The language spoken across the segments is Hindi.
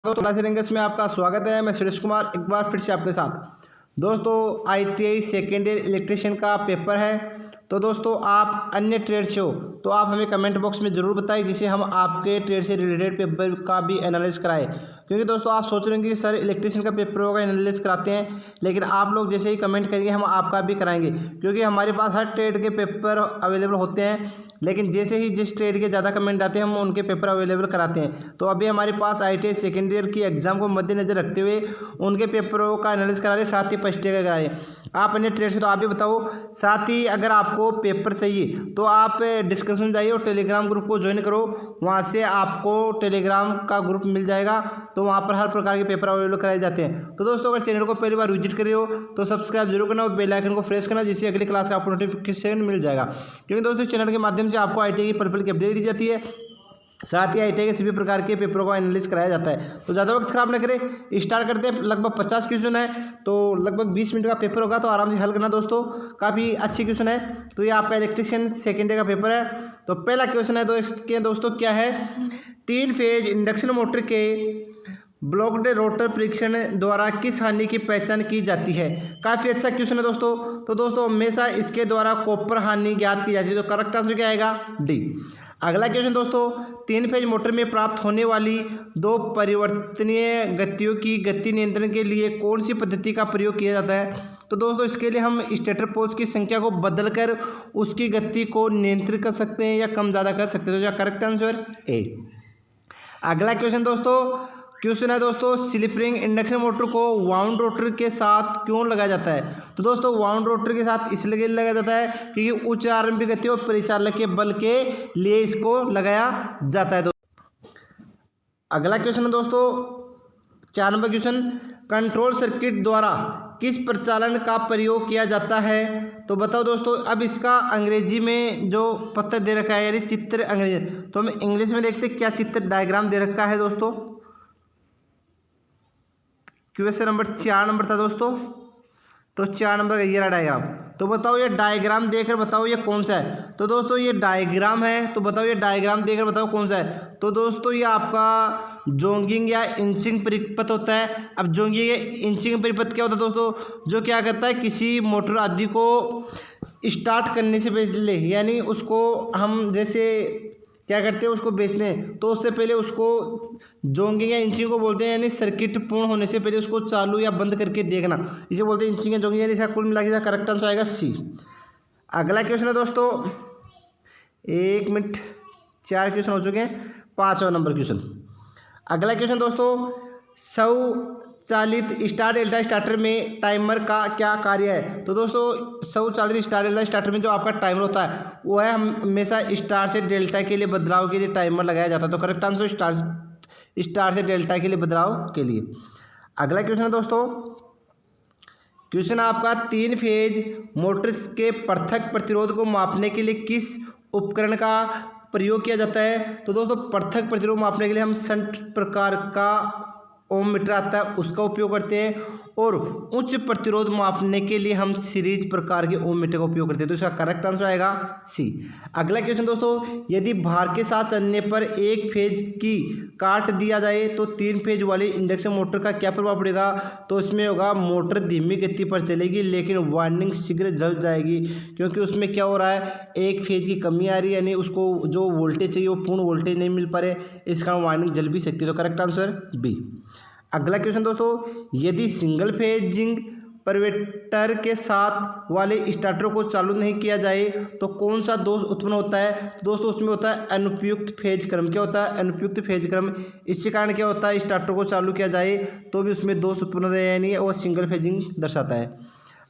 क्लास रेंगस में आपका स्वागत है। मैं सुरेश कुमार एक बार फिर से आपके साथ। दोस्तों ITI सेकेंड ईयर इलेक्ट्रिशियन का पेपर है। तो दोस्तों आप अन्य ट्रेड से हो तो आप हमें कमेंट बॉक्स में ज़रूर बताएं, जिससे हम आपके ट्रेड से रिलेटेड पेपर का भी एनालिसिस कराएं। क्योंकि दोस्तों आप सोच रहे हैं कि सर इलेक्ट्रिशियन का पेपर होगा, एनालिसिस कराते हैं, लेकिन आप लोग जैसे ही कमेंट करेंगे हम आपका भी कराएंगे। क्योंकि हमारे पास हर ट्रेड के पेपर अवेलेबल होते हैं, लेकिन जैसे ही जिस ट्रेड के ज़्यादा कमेंट आते हैं हम उनके पेपर अवेलेबल कराते हैं। तो अभी हमारे पास ITI सेकेंड ईयर की एग्ज़ाम को मद्देनज़र रखते हुए उनके पेपरों का एनालिसिस करा रहे, साथ ही फर्स्ट ईयर का करा रहे। आप अन्य ट्रेड से तो आप भी बताओ। साथ ही अगर आपको पेपर चाहिए तो आप डिस्क्रिप्शन में जाइए और टेलीग्राम ग्रुप को ज्वाइन करो। वहाँ से आपको टेलीग्राम का ग्रुप मिल जाएगा, तो वहाँ पर हर प्रकार के पेपर अवेलेबल कराए जाते हैं। तो दोस्तों अगर चैनल को पहली बार विजिट करे हो तो सब्सक्राइब जरूर करना और बेल आइकन को प्रेस करना, जिससे अगली क्लास का आपको नोटिफिकेशन मिल जाएगा। क्योंकि दोस्तों चैनल के माध्यम से आपको ITI की पल की अपडेट दी जाती है, साथ ही ITI के सभी प्रकार के पेपरों का एनालिसिस कराया जाता है। तो ज़्यादा वक्त खराब न करें, स्टार्ट करते हैं। लगभग 50 क्वेश्चन है, तो लगभग 20 मिनट का पेपर होगा, तो आराम से हल करना दोस्तों। काफ़ी अच्छी क्वेश्चन है। तो ये आपका इलेक्ट्रिशियन सेकेंड ईयर का पेपर है। तो पहला क्वेश्चन है दोस्तों क्या है, 3 फेज इंडक्शन मोटर के ब्लॉक्ड रोटर परीक्षण द्वारा किस हानि की पहचान की जाती है। काफ़ी अच्छा क्वेश्चन है दोस्तों। तो दोस्तों हमेशा इसके द्वारा कॉपर हानि ज्ञात की जाती है। तो करेक्ट आंसर क्या आएगा, डी। अगला क्वेश्चन दोस्तों, 3 फेज मोटर में प्राप्त होने वाली 2 परिवर्तनीय गतियों की गति नियंत्रण के लिए कौन सी पद्धति का प्रयोग किया जाता है। तो दोस्तों इसके लिए हम स्टेटर पोल्स की संख्या को बदलकर उसकी गति को नियंत्रित कर सकते हैं या कम ज़्यादा कर सकते हैं। तो करेक्ट आंसर ए। अगला क्वेश्चन है दोस्तों, स्लिप रिंग इंडक्शन मोटर को वाउंड रोटर के साथ क्यों लगाया जाता है। तो दोस्तों वाउंड रोटर के साथ इसलिए लगाया जाता है क्योंकि उच्च आरंभिक गति और परिचालक के बल के लिए इसको लगाया जाता है। अगला क्वेश्चन है दोस्तों 4 नंबर क्वेश्चन, कंट्रोल सर्किट द्वारा किस प्रचालन का प्रयोग किया जाता है। तो बताओ दोस्तों। अब इसका अंग्रेजी में जो पत्र दे रखा है, यानी चित्र अंग्रेजी, तो हम इंग्लिश में देखते क्या चित्र डायग्राम दे रखा है दोस्तों। क्वेश्चन नंबर 4 नंबर था दोस्तों। तो 4 नंबर का ये रहा डायग्राम। तो बताओ ये डायग्राम देखकर बताओ ये कौन सा है। तो दोस्तों ये डायग्राम है, तो बताओ ये डायग्राम देखकर बताओ कौन सा है। तो दोस्तों ये आपका जोंगिंग या इंचिंग परिपथ होता है। अब जोंगिंग या इंचिंग परिपथ क्या होता है दोस्तों, जो क्या करता है किसी मोटर आदि को स्टार्ट करने से पहले, यानी उसको हम जैसे क्या करते हैं उसको बेचते हैं, तो उससे पहले उसको जोंगिंग या इंचिंग को बोलते हैं, यानी सर्किट पूर्ण होने से पहले उसको चालू या बंद करके देखना, इसे बोलते हैं इंचिंग या जोंगिंग। यानी इसका कुल मिला के करेक्ट आंसर आएगा सी। अगला क्वेश्चन है दोस्तों, 1 मिनट 4 क्वेश्चन हो चुके हैं। 5वां नंबर क्वेश्चन। अगला क्वेश्चन दोस्तों, स्वचालित स्टार डेल्टा स्टार्टर में टाइमर का क्या कार्य है। तो दोस्तों स्वचालित स्टार डेल्टा स्टार्टर में जो आपका टाइमर होता है वो है हमेशा स्टार से डेल्टा के लिए बदलाव के लिए टाइमर लगाया जाता है। तो करेक्ट आंसर स्टार से डेल्टा के लिए बदलाव के लिए। अगला क्वेश्चन है दोस्तों, क्वेश्चन आपका 3 फेज मोटर्स के पृथक प्रतिरोध को मापने के लिए किस उपकरण का प्रयोग किया जाता है। तो दोस्तों पृथक प्रतिरोध मापने के लिए हम शंट प्रकार का ओम मीटर आता है उसका उपयोग करते हैं, और उच्च प्रतिरोध मापने के लिए हम सीरीज प्रकार के ओम मीटर का उपयोग करते हैं। तो इसका करेक्ट आंसर आएगा सी। अगला क्वेश्चन दोस्तों, यदि भार के साथ चलने पर 1 फेज की काट दिया जाए तो 3 फेज वाली इंडक्शन मोटर का क्या प्रभाव पड़ेगा। तो इसमें होगा मोटर धीमी गति पर चलेगी लेकिन वाइंडिंग शीघ्र जल जाएगी, क्योंकि उसमें क्या हो रहा है 1 फेज की कमी आ रही है, यानी उसको जो वोल्टेज चाहिए वो पूर्ण वोल्टेज नहीं मिल पा रहे, इस कारण वाइंडिंग जल भी सकती है। तो करेक्ट आंसर बी। अगला क्वेश्चन दोस्तों, यदि सिंगल फेजिंग परवेटर के साथ वाले स्टार्टर को चालू नहीं किया जाए तो कौन सा दोष उत्पन्न होता है। दोस्तों उसमें होता है अनुपयुक्त फेज क्रम। क्या होता है, अनुपयुक्त फेज क्रम। इसके कारण क्या होता है, स्टार्टर को चालू किया जाए तो भी उसमें दोष उत्पन्न होता है, यानी वो सिंगल फेजिंग दर्शाता है।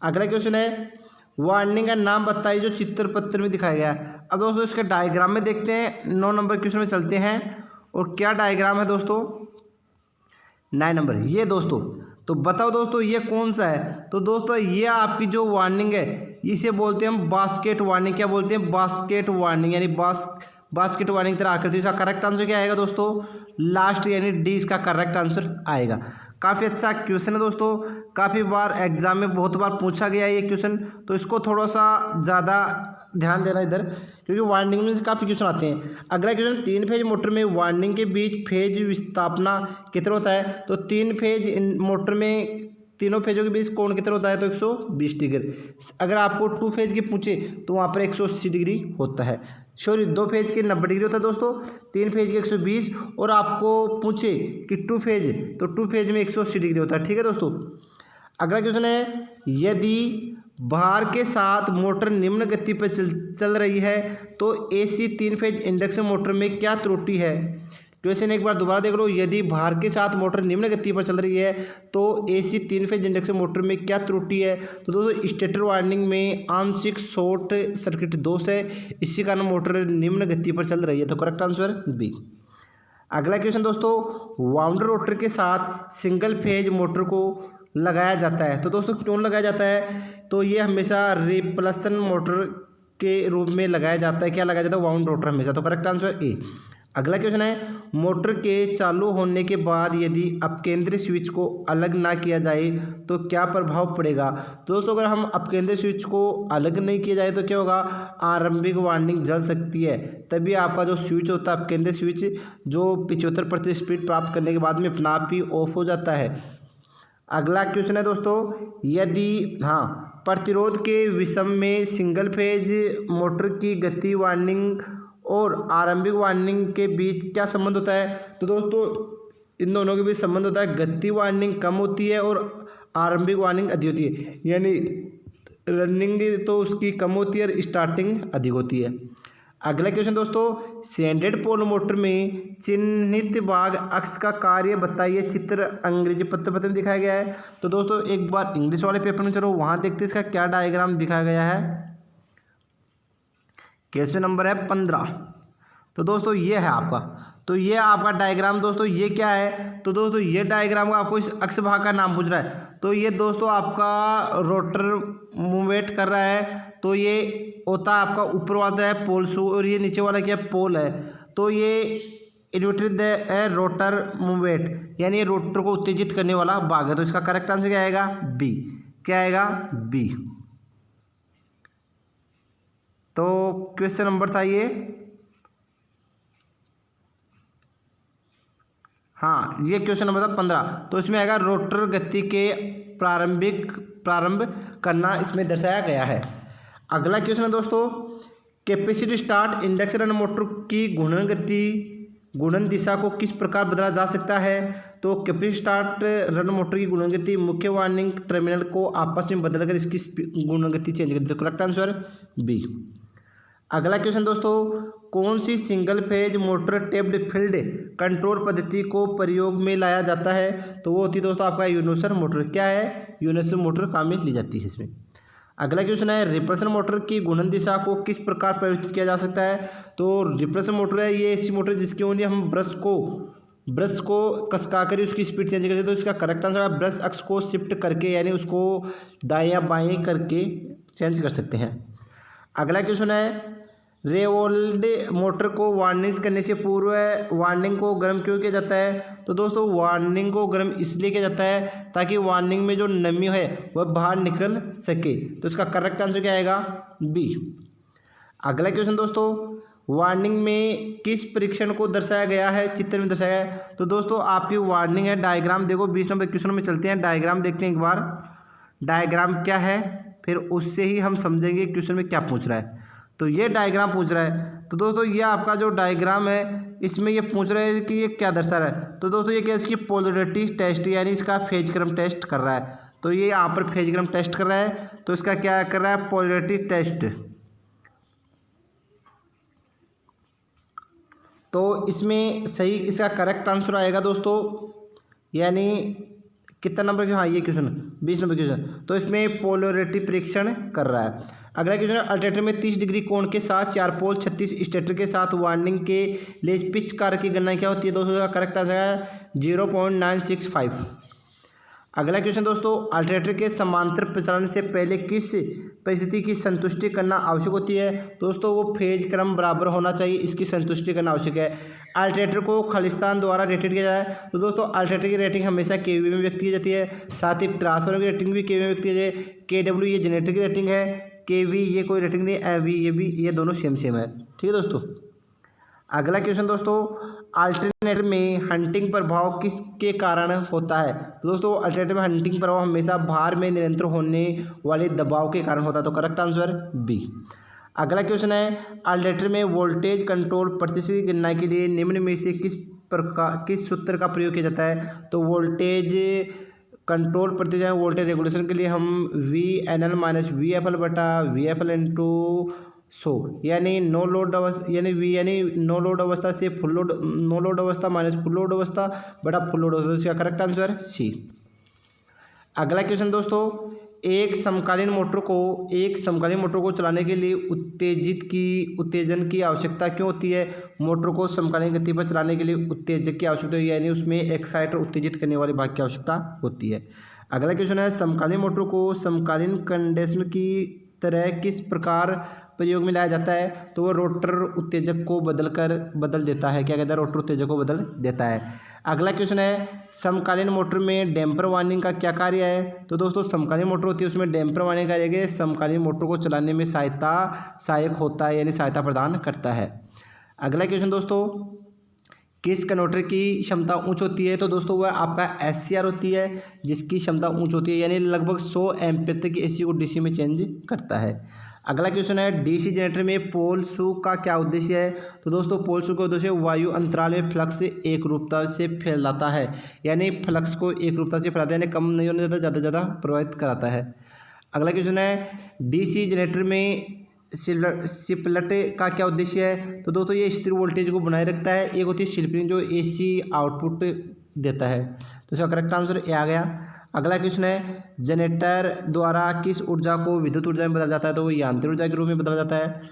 अगला क्वेश्चन है, वार्निंग का नाम बताइए जो चित्र पत्र में दिखाया गया है। अब दोस्तों इसके डायग्राम में देखते हैं। 9 नंबर क्वेश्चन में चलते हैं, और क्या डायग्राम है दोस्तों, 9 नंबर ये दोस्तों। तो बताओ दोस्तों ये कौन सा है। तो दोस्तों ये आपकी जो वार्निंग है इसे बोलते हैं हम बास्केट वार्निंग। क्या बोलते हैं, बास्केट वार्निंग, यानी बास्केट वार्निंग तरह आकृति। इसका करेक्ट आंसर क्या आएगा दोस्तों, लास्ट, यानी डी इसका करेक्ट आंसर आएगा। काफ़ी अच्छा क्वेश्चन है दोस्तों, काफ़ी बार एग्जाम में बहुत बार पूछा गया ये क्वेश्चन, तो इसको थोड़ा सा ज़्यादा ध्यान देना इधर, क्योंकि वाइंडिंग में से काफ़ी क्वेश्चन आते हैं। अगला क्वेश्चन, 3 फेज मोटर में वाइंडिंग के बीच फेज विस्थापना कितना होता है? तो 3 फेज मोटर में तीनों फेजों के बीच कोण कितना होता है? तो 120 डिग्री। अगर आपको 2 फेज की पूछे तो वहाँ पर 180 डिग्री होता है। सॉरी, 2 फेज के 90 डिग्री होता है दोस्तों, 3 फेज के 120, और आपको पूछे कि 2 फेज, तो 2 फेज में 180 डिग्री होता है। ठीक है दोस्तों। अगला क्वेश्चन है, यदि भार के साथ मोटर निम्न गति पर चल रही है तो AC 3 फेज इंडक्शन मोटर में क्या त्रुटि है? क्वेश्चन एक बार दोबारा देख लो। यदि भार के साथ मोटर निम्न गति पर चल रही है तो AC 3 फेज इंडक्शन मोटर में क्या त्रुटि है? तो दोस्तों स्टेटर वाइंडिंग में आंशिक शॉर्ट सर्किट दोष है, इसी कारण मोटर निम्न गति पर चल रही है। तो करेक्ट आंसर बी। अगला क्वेश्चन दोस्तों, वाउंड रोटर के साथ सिंगल फेज मोटर को लगाया जाता है। तो दोस्तों क्यों लगाया जाता है? तो ये हमेशा रिपल्सन मोटर के रूप में लगाया जाता है। क्या लगाया जाता है? वाउंड रोटर हमेशा। तो करेक्ट आंसर ए। अगला क्वेश्चन है, मोटर के चालू होने के बाद यदि अपकेंद्री स्विच को अलग ना किया जाए तो क्या प्रभाव पड़ेगा? दोस्तों अगर हम अपकेंद्री स्विच को अलग नहीं किया जाए तो क्या होगा? आरंभिक वाइंडिंग जल सकती है, तभी आपका जो स्विच होता है अपकेंद्री स्विच, जो 75% स्पीड प्राप्त करने के बाद में अपना आप ही ऑफ हो जाता है। अगला क्वेश्चन है दोस्तों, यदि प्रतिरोध के विषम में सिंगल फेज मोटर की गति वाइंडिंग और आरंभिक वाइंडिंग के बीच क्या संबंध होता है? तो दोस्तों इन दोनों के बीच संबंध होता है, गति वाइंडिंग कम होती है और आरंभिक वाइंडिंग अधिक होती है, यानी रनिंग तो उसकी कम होती है और स्टार्टिंग अधिक होती है। अगला क्वेश्चन दोस्तों, सैंडेड पोल मोटर में चिन्हित भाग अक्ष का कार्य बताइए। चित्र अंग्रेजी पत्र में दिखाया गया है। तो दोस्तों एक बार इंग्लिश वाले पेपर में चलो, वहाँ देखते हैं इसका क्या डायग्राम दिखाया गया है। क्वेश्चन नंबर है 15। तो दोस्तों ये है आपका, तो ये आपका डायग्राम दोस्तों, ये क्या है? तो दोस्तों ये डायग्राम आपको इस अक्ष भाग का नाम पूछ रहा है। तो ये दोस्तों आपका रोटर मूवमेंट कर रहा है, तो ये होता है आपका ऊपर वाला है पोल शू, और ये नीचे वाला क्या पोल है। तो ये इन्वर्टेड है रोटर मूवमेंट, यानी रोटर को उत्तेजित करने वाला भाग है। तो इसका करेक्ट आंसर क्या आएगा? बी। क्या आएगा? बी। तो क्वेश्चन नंबर था ये, ये क्वेश्चन नंबर था 15। तो इसमें आएगा रोटर गति के प्रारंभ करना, इसमें दर्शाया गया है। अगला क्वेश्चन है दोस्तों, capacity start induction run motor की घूर्णन दिशा को किस प्रकार बदला जा सकता है? तो कैपेसिटी स्टार्ट रन मोटर की घूर्णन गति मुख्य वाइंडिंग टर्मिनल को आपस में बदलकर इसकी घूर्णन गति चेंज करती है। तो करेक्ट आंसर बी। अगला क्वेश्चन दोस्तों, कौन सी single phase motor tapped field control पद्धति को प्रयोग में लाया जाता है? तो वो होती है दोस्तों आपका यूनिवर्सल मोटर। क्या है? यूनिवर्सल मोटर काम में ली जाती है इसमें। अगला क्वेश्चन है, रिपल्सन मोटर की घूर्णन दिशा को किस प्रकार परिवर्तित किया जा सकता है? तो रिपल्सन मोटर है ये ऐसी मोटर जिसकी ओनली हम ब्रश को कसका कर उसकी स्पीड चेंज करते हैं। तो इसका करेक्ट आंसर है ब्रश अक्ष को शिफ्ट करके, यानी उसको दाएं या बाएं करके चेंज कर सकते हैं। अगला क्वेश्चन है, रेवोल्ड मोटर को वार्निश करने से पूर्व वार्निंग को गर्म क्यों किया जाता है? तो दोस्तों वार्निंग को गर्म इसलिए किया जाता है ताकि वार्निंग में जो नमी है वह बाहर निकल सके। तो इसका करेक्ट आंसर क्या आएगा? बी। अगला क्वेश्चन दोस्तों, वार्निंग में किस परीक्षण को दर्शाया गया है? चित्र में दर्शाया है। तो दोस्तों आपकी वार्निंग है, डायग्राम देखो। 20 नंबर क्वेश्चन में चलते हैं, डायग्राम देखते हैं एक बार। डायग्राम क्या है, फिर उससे ही हम समझेंगे क्वेश्चन में क्या पूछ रहा है। तो ये डायग्राम पूछ रहा है। तो दोस्तों ये आपका जो डायग्राम है, इसमें ये पूछ रहा है कि ये क्या दर्शा रहा है। तो दोस्तों ये क्या, इसकी पोलैरिटी टेस्ट, यानी इसका फेज क्रम टेस्ट कर रहा है। तो ये यहाँ पर फेज क्रम टेस्ट कर रहा है, तो इसका क्या कर रहा है? Polarity test. तो इसमें सही इसका करेक्ट आंसर आएगा दोस्तों, यानी कितना नंबर की? ये क्वेश्चन 20 नंबर क्वेश्चन। तो इसमें पोलैरिटी परीक्षण कर रहा है। अगला क्वेश्चन है, अल्टरनेटर में 30 डिग्री कोण के साथ 4 पोल 36 स्टेटर के साथ वाइंडिंग के लिए पिच कार्य की गणना क्या होती है? दोस्तों का करेक्ट आंसर है 0.965। अगला क्वेश्चन दोस्तों, अल्टरनेटर के समांतर प्रसारण से पहले किस परिस्थिति की संतुष्टि करना आवश्यक होती है? दोस्तों वो फेज क्रम बराबर होना चाहिए, इसकी संतुष्टि करना आवश्यक है। अल्टरनेटर को खालिस्तान द्वारा रेटेड किया जाए। तो दोस्तों अल्टरनेटर की रेटिंग हमेशा केवीए में व्यक्त की जाती है, साथ ही ट्रांसफार्मर की रेटिंग भी केवीए में व्यक्त की जाती है। केडब्ल्यू ये जनरेटर की रेटिंग है, के वी ये कोई रेटिंग नहीं, ए वी ये भी, ये दोनों सेम सेम है। ठीक है दोस्तों। अगला क्वेश्चन दोस्तों, अल्टरनेटर में हंटिंग प्रभाव किसके कारण होता है? तो दोस्तों अल्टरनेटर में हंटिंग प्रभाव हमेशा भार में निरंतर होने वाले दबाव के कारण होता है, तो करेक्ट आंसर बी। अगला क्वेश्चन है, अल्टरनेटर में वोल्टेज कंट्रोल प्रतिशत की गणना के लिए निम्न में से किस सूत्र का प्रयोग किया जाता है? तो वोल्टेज कंट्रोल प्रतिशत वोल्टेज रेगुलेशन के लिए हम V N L minus V F L बटा वी एफ एल इंटू 100 यानी नो लोड अवस्था यानी वी यानी नो लोड अवस्था से फुल लोड, नो लोड अवस्था माइनस फुल लोड अवस्था बटा फुल लोड अवस्था, इसका करेक्ट आंसर सी। अगला क्वेश्चन दोस्तों, एक समकालीन मोटर को चलाने के लिए उत्तेजन की आवश्यकता क्यों होती है? मोटर को समकालीन गति पर चलाने के लिए उत्तेजक की आवश्यकता है, यानी उसमें एक्साइटर उत्तेजित करने वाले भाग की आवश्यकता होती है। अगला क्वेश्चन है, समकालीन मोटर को समकालीन कंडेंसर की तरह किस प्रकार प्रयोग में लाया जाता है? तो वो रोटर उत्तेजक को बदल देता है। क्या कहता है? रोटर उत्तेजक को बदल देता है। अगला क्वेश्चन है, समकालीन मोटर में डैम्पर वार्निंग का क्या कार्य है? तो दोस्तों समकालीन मोटर होती है उसमें डैम्पर वार्निंग कार्य के समकालीन मोटर को चलाने में सहायक होता है, यानी सहायता प्रदान करता है। अगला क्वेश्चन दोस्तों, किस कन्वर्टर की क्षमता उच्च होती है? तो दोस्तों वह आपका एससीआर होती है, जिसकी क्षमता उच्च होती है, यानी लगभग 100 एम्पीयर तक एसी को डीसी में चेंज करता है। अगला क्वेश्चन है, डीसी जनरेटर में पोल शू का क्या उद्देश्य है? तो दोस्तों पोल शू का उद्देश्य वायु अंतराल में फ्लक्स एक रूपता से फैलाता है, यानी फ्लक्स को एक रूपता से फैलाता है, यानी कम नहीं होने देता, ज़्यादा प्रभावित कराता है। अगला क्वेश्चन है, डीसी जनरेटर में सिपलट का क्या उद्देश्य है? तो दोस्तों ये स्थिर वोल्टेज को बनाए रखता है। एक होती है स्लिपिंग जो एसी आउटपुट देता है, तो इसका करेक्ट आंसर ए आ गया। अगला क्वेश्चन है, जनरेटर द्वारा किस ऊर्जा को विद्युत ऊर्जा में बदला जाता है? तो वो यांत्रिक ऊर्जा के रूप में बदला जाता है।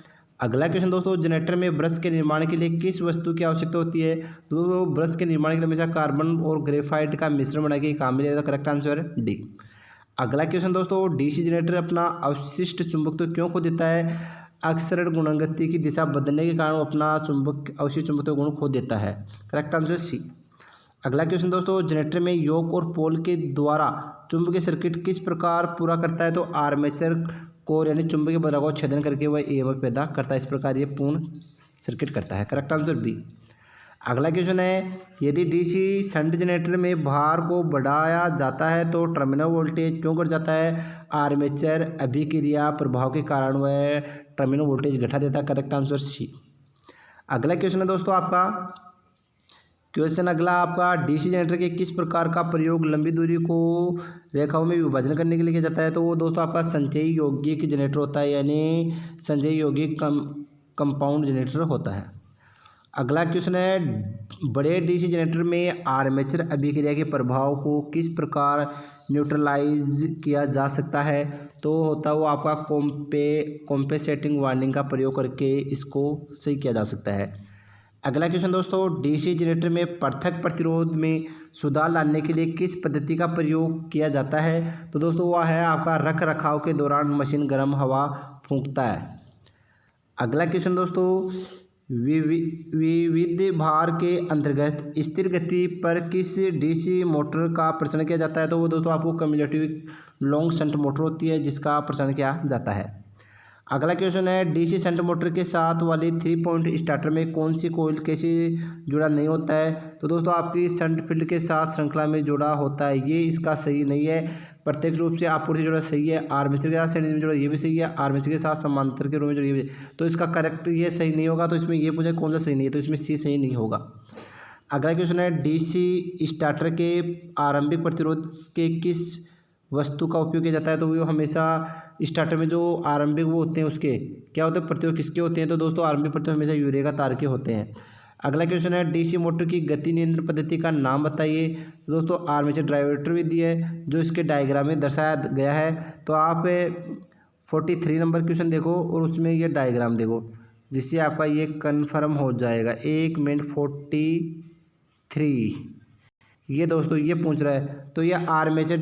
अगला क्वेश्चन दोस्तों, जनरेटर में ब्रश के निर्माण के लिए किस वस्तु की आवश्यकता होती है? तो ब्रश के निर्माण के लिए हमेशा कार्बन और ग्रेफाइट का मिश्रण बना के काम में लिया जाता है, करेक्ट आंसर डी। अगला क्वेश्चन दोस्तों, डीसी जनरेटर अपना अवशिष्ट चुंबकत्व क्यों खो देता है? अक्सरण गुणगति की दिशा बदलने के कारण वो अपना अवशिष्ट चुंबकत्व गुण खो देता है, करेक्ट आंसर सी। अगला क्वेश्चन दोस्तों, जनरेटर में योक और पोल के द्वारा चुंबकीय सर्किट किस प्रकार पूरा करता है? तो आर्मेचर कोर यानी चुंबकीय बदलाव को छेदन करके वह ईएमएफ पैदा करता है, इस प्रकार ये पूर्ण सर्किट करता है, करेक्ट आंसर बी। अगला क्वेश्चन है, यदि डीसी शंट जनरेटर में भार को बढ़ाया जाता है तो टर्मिनल वोल्टेज क्यों घट जाता है? आर्मेचर अभिक्रिया प्रभाव के कारण वह टर्मिनल वोल्टेज घटा देता है, करेक्ट आंसर सी। अगला क्वेश्चन है दोस्तों अगला आपका डीसी जनरेटर के किस प्रकार का प्रयोग लंबी दूरी को रेखाओं में विभाजन करने के लिए किया जाता है? तो वो दोस्तों आपका संचयी यौगिक जनरेटर होता है, यानी संचयी यौगिक कंपाउंड जनरेटर होता है। अगला क्वेश्चन है, बड़े डीसी जनरेटर में आर्मेचर अभिक्रिया के प्रभाव को किस प्रकार न्यूट्रलाइज किया जा सकता है? तो होता है वो आपका कॉम्पेसेटिंग वार्निंग का प्रयोग करके इसको सही किया जा सकता है। अगला क्वेश्चन दोस्तों, डीसी जनरेटर में पृथक प्रतिरोध में सुधार लाने के लिए किस पद्धति का प्रयोग किया जाता है? तो दोस्तों वह है आपका रख रखाव के दौरान मशीन गर्म हवा फूंकता है। अगला क्वेश्चन दोस्तों, विविध भार के अंतर्गत स्थिर गति पर किस डीसी मोटर का प्रसारण किया जाता है? तो वो दोस्तों आपको कम्युलेटिव लॉन्ग शंट मोटर होती है, जिसका प्रसारण किया जाता है। अगला क्वेश्चन है, डीसी शंट मोटर के साथ वाली 3 पॉइंट स्टार्टर में कौन सी कोयल कैसे जुड़ा नहीं होता है? तो दोस्तों आपकी शंट फील्ड के साथ श्रृंखला में जुड़ा होता है, ये इसका सही नहीं है। प्रत्यक्ष रूप से आपूर्ति जुड़ा सही है। आर्मेचर के साथ सीरीज में जुड़ा ये भी सही है। आर्मेचर के साथ समांतर के रूप में जुड़ा ये भी, तो इसका करेक्ट ये सही नहीं होगा। तो इसमें ये पूछा कौन सा सही नहीं है, तो इसमें सी सही नहीं होगा। अगला क्वेश्चन है, डीसी स्टार्टर के आरंभिक प्रतिरोध के किस वस्तु का उपयोग किया जाता है? तो वो हमेशा स्टार्टर में जो आरंभिक वो होते हैं उसके क्या होते हैं प्रतिरोध किसके होते हैं? तो दोस्तों आरंभिक प्रतिरोध हमेशा यूरिया का तार के होते हैं। अगला क्वेश्चन है, डीसी मोटर की गति नियंत्रण पद्धति का नाम बताइए। तो दोस्तों आर्मेचर ड्राइवेटर विधि है, जो इसके डायग्राम में दर्शाया गया है। तो आप 43 नंबर क्वेश्चन देखो और उसमें ये डायग्राम देखो, जिससे आपका ये कन्फर्म हो जाएगा। 1 मिनट 43 ये दोस्तों ये पूछ रहा है, तो ये आर्मेचर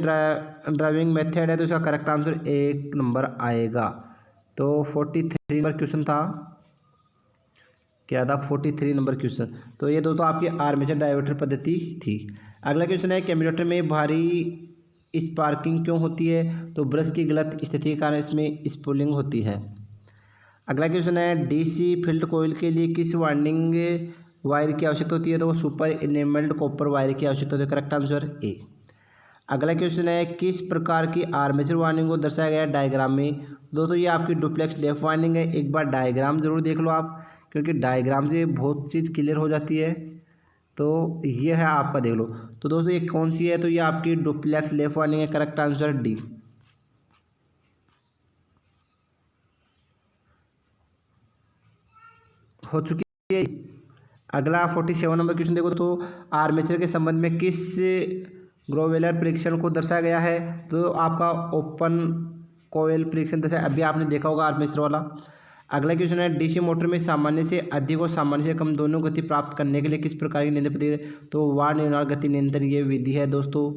ड्राइविंग मेथड है, तो इसका करेक्ट आंसर 1 नंबर आएगा। तो 43 नंबर क्वेश्चन था, क्या था 43 नंबर क्वेश्चन। तो ये दोस्तों आपकी आर्मेचर डायवर्टर पद्धति थी। अगला क्वेश्चन है, कम्यूटेटर में भारी स्पार्किंग क्यों होती है? तो ब्रश की गलत स्थिति के कारण इसमें स्पूलिंग होती है। अगला क्वेश्चन है डीसी फील्ड कॉइल के लिए किस वाइंडिंग वायर की आवश्यकता होती है? तो वो सुपर इनेमल्ड कॉपर वायर की आवश्यकता होती है। Correct answer A. अगला क्वेश्चन है किस प्रकार की आर्मेचर वाइंडिंग को दर्शाया गया है डायग्राम में? दोस्तों ये आपकी डुप्लेक्स लेफ्ट वाइंडिंग है। एक बार डायग्राम जरूर देख लो आप, क्योंकि डायग्राम से बहुत चीज़ क्लियर हो जाती है। तो ये है आपका, देख लो। तो दोस्तों ये कौन सी है? तो ये आपकी डुप्लेक्स लेफ्ट वाइंडिंग है। करेक्ट आंसर डी हो चुकी है। अगला 47 नंबर क्वेश्चन देखो, तो आर्मेचर के संबंध में किस ग्रोवेलर परीक्षण को दर्शाया गया है? तो आपका ओपन कोयल परीक्षण दर्शाया, अभी आपने देखा होगा आर्मेचर वाला। अगला क्वेश्चन है डीसी मोटर में सामान्य से अधिक और सामान्य से कम दोनों गति प्राप्त करने के लिए किस प्रकार की नियंत्रण पद्धति है? तो वार निर्माण गति नियंत्रण ये विधि है दोस्तों।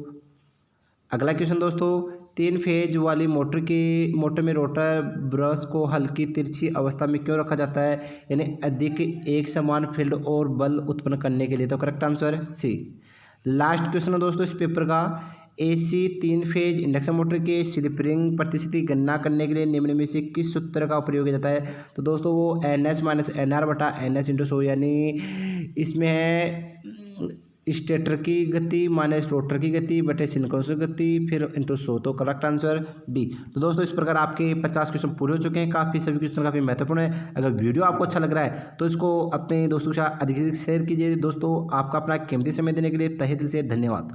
अगला क्वेश्चन दोस्तों 3 फेज वाली मोटर में रोटर ब्रश को हल्की तिरछी अवस्था में क्यों रखा जाता है? यानी अधिक एक समान फील्ड और बल उत्पन्न करने के लिए। तो correct answer C. Last question है दोस्तों इस पेपर का, एसी 3 फेज इंडक्शन मोटर के स्लिप रिंग प्रतिशत की गणना करने के लिए निम्न में से किस सूत्र का उपयोग किया जाता है? तो दोस्तों वो NS - NR बटा NS × 100, यानी इसमें है स्टेटर की गति माइनस रोटर की गति बटे सिंक्रोनस गति फिर इंटू 100। तो करेक्ट आंसर बी। तो दोस्तों इस प्रकार आपके 50 क्वेश्चन पूरे हो चुके हैं। काफ़ी सभी क्वेश्चन काफ़ी महत्वपूर्ण है। अगर वीडियो आपको अच्छा लग रहा है तो इसको अपने दोस्तों के साथ अधिक से अधिक शेयर कीजिए। दोस्तों आपका अपना कीमती समय देने के लिए तहे दिल से धन्यवाद।